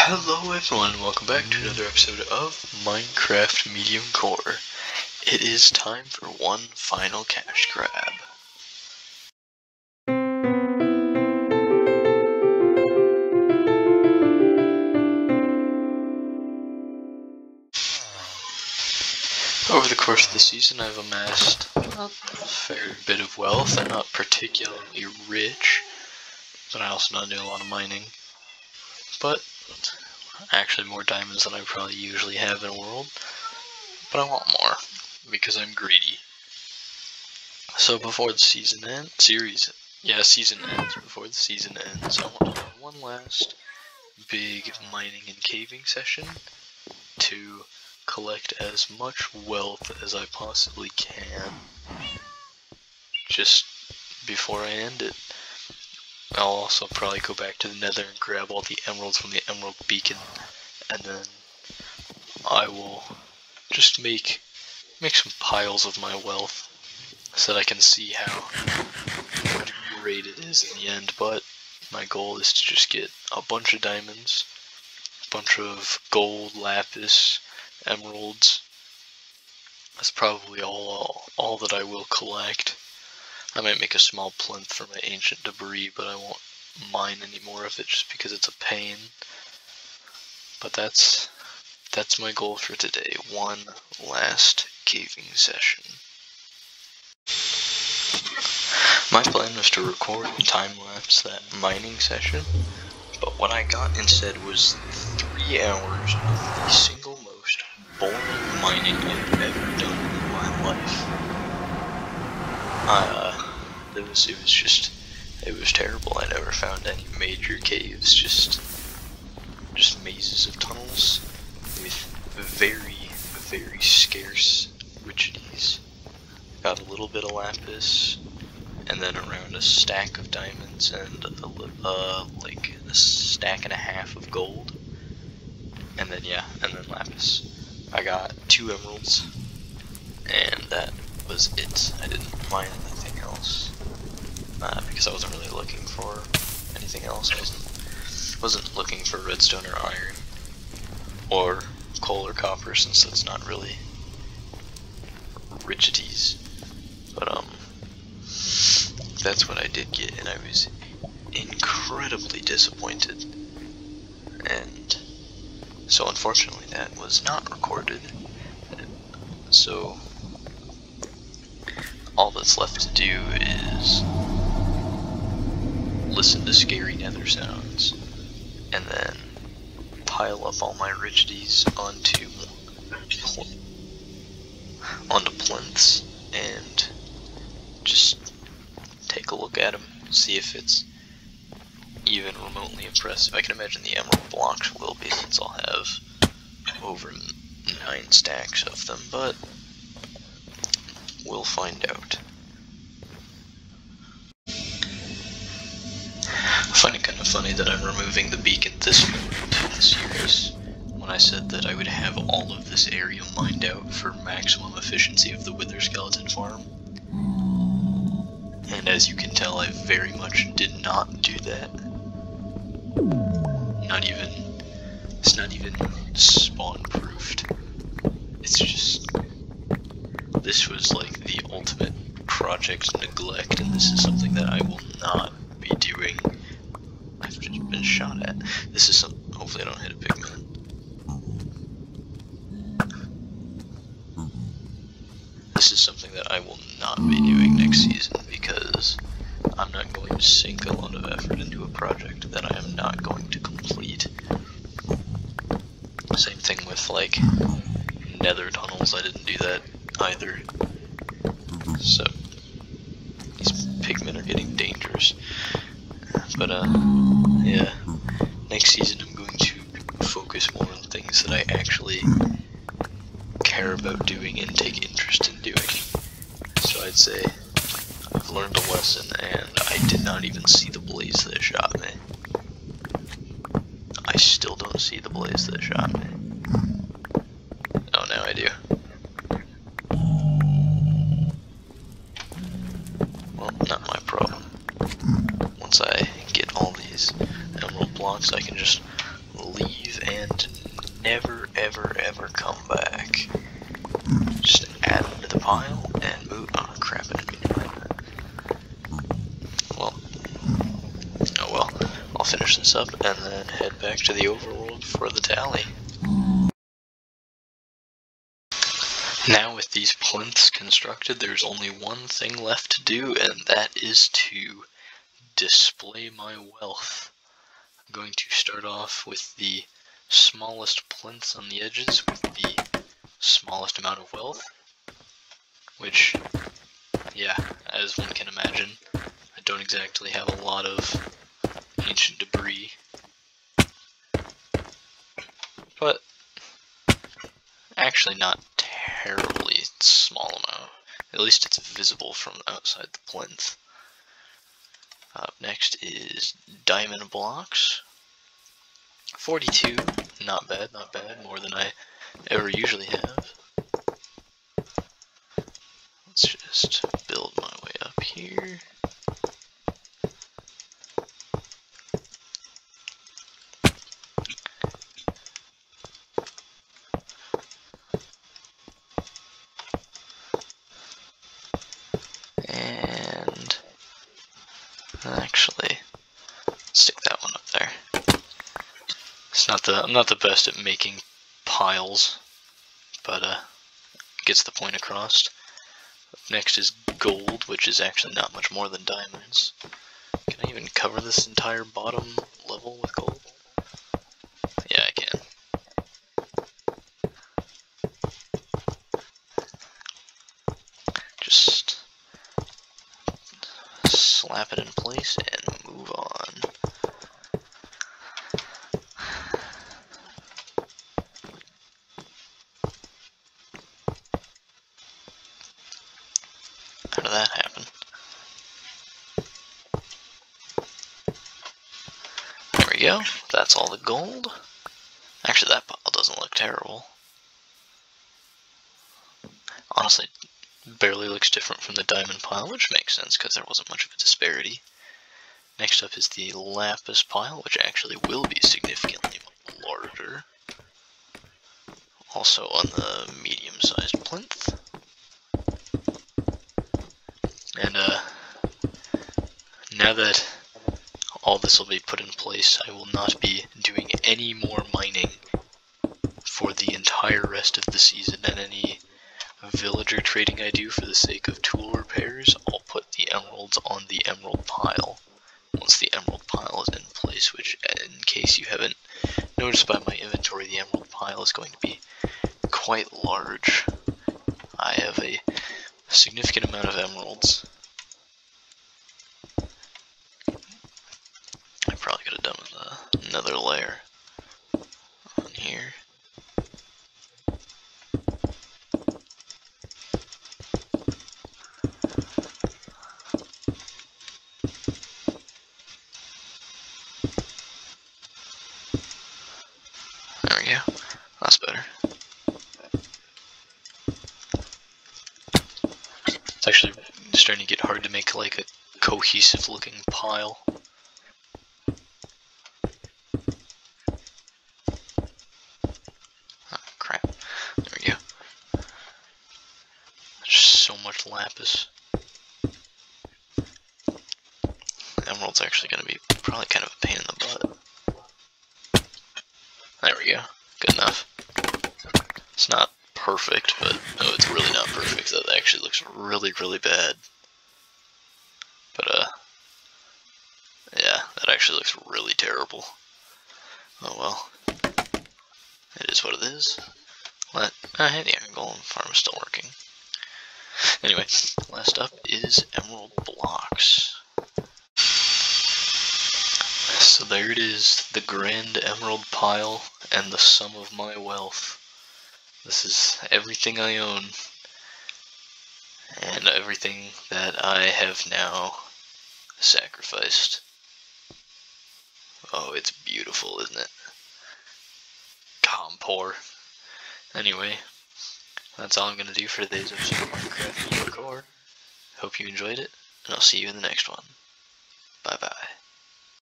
Hello everyone, and welcome back to another episode of Minecraft Mediumcore. It is time for one final cash grab. Over the course of the season, I've amassed a fair bit of wealth. I'm not particularly rich, but I also not doing a lot of mining. But actually more diamonds than I probably usually have in a world. But I want more, because I'm greedy. So before the season ends, before the season ends, I want to do one last big mining and caving session to collect as much wealth as I possibly can. Just before I end it, I'll also probably go back to the nether and grab all the emeralds from the emerald beacon, and then I will just make some piles of my wealth so that I can see how great it is in the end. But my goal is to just get a bunch of diamonds, a bunch of gold, lapis, emeralds. That's probably all that I will collect. I might make a small plinth for my ancient debris, but I won't mine any more of it just because it's a pain. But that's my goal for today. One last caving session. My plan was to record and time-lapse that mining session, but what I got instead was 3 hours of the single most boring mining I've ever done in my life. It was terrible. I never found any major caves, just mazes of tunnels with very, very scarce richities. Got a little bit of lapis, and then around a stack of diamonds and like a stack and a half of gold, and then lapis. I got 2 emeralds, and that was it. I didn't mine anything else because I wasn't really looking for anything else. I wasn't looking for redstone or iron or coal or copper, since that's not really richities. But that's what I did get, and I was incredibly disappointed. And so unfortunately that was not recorded. So all that's left to do is listen to scary nether sounds, and then pile up all my richities onto plinths, and just take a look at them, see if it's even remotely impressive. I can imagine the emerald blocks will be, since I'll have over 9 stacks of them, but we'll find out. I find it kind of funny that I'm removing the beacon this series, when I said that I would have all of this area mined out for maximum efficiency of the wither skeleton farm. And as you can tell, I very much did not do that. It's not even spawn proofed. It's just, this was like the ultimate project neglect, and this is something that I will not be doing. I've just been shot at. This is hopefully I don't hit a pigman. This is something that I will not be doing next season, because I'm not going to sink a lot of effort into a project that I am not going to complete. Same thing with like nether tunnels, I didn't do that either. So these pigmen are getting dangerous. But yeah, next season I'm going to focus more on things that I actually care about doing and take interest in doing. So I'd say I've learned a lesson, and I did not even see the blaze that shot me. I still don't see the blaze that shot me. Oh, now I do. Well, not my problem. Once I get all these emerald blocks, I can just leave and never ever ever come back. Just add them to the pile and move. Oh crap, I didn't mean to mind that. Well, oh well. I'll finish this up and then head back to the overworld for the tally. Now with these plinths constructed, there's only one thing left to do, and that is to display my wealth. I'm going to start off with the smallest plinths on the edges with the smallest amount of wealth, which, yeah, as one can imagine, I don't exactly have a lot of ancient debris, but actually not terribly small amount. At least it's visible from outside the plinth. Up next is diamond blocks. 42, not bad, not bad, more than I ever usually have. Let's just build my way up here. And actually, stick that one up there. I'm not the best at making piles, but gets the point across. Up next is gold, which is actually not much more than diamonds. Can I even cover this entire bottom level with gold? Yeah, I can. Just slap it in place and move on. How did that happen? There we go. That's all the gold. Actually, that pile doesn't look terrible. Honestly, it barely looks different from the diamond pile, which makes sense because there wasn't much of a disparity. Next up is the lapis pile, which actually will be significantly larger. Also on the medium-sized plinth. And now that all this will be put in place, I will not be doing any more mining for the entire rest of the season, and any villager trading I do for the sake of tool repairs, I'll put the emeralds on the emerald pile once the emerald pile is in place, which, in case you haven't noticed by my inventory, the emerald pile is going to be quite large. I have a significant amount of emeralds. I probably could have done with another layer on here. There we go. That's better. It's actually starting to get hard to make like a cohesive looking pile. Oh crap. There we go. There's so much lapis. The emerald's actually going to be probably kind of a pain in the butt. There we go. Good enough. It's not perfect, but no, it's really not perfect. That actually looks really, really bad. But yeah, that actually looks really terrible. Oh well. It is what it is. Hey, the iron golem farm is still working. Anyway, last up is emerald blocks. So there it is, the grand emerald pile and the sum of my wealth. This is everything I own, and everything that I have now sacrificed. Oh, it's beautiful, isn't it? God, I'm poor. Anyway, that's all I'm going to do for today's episode of Minecraft Mediumcore. Hope you enjoyed it, and I'll see you in the next one. Bye bye.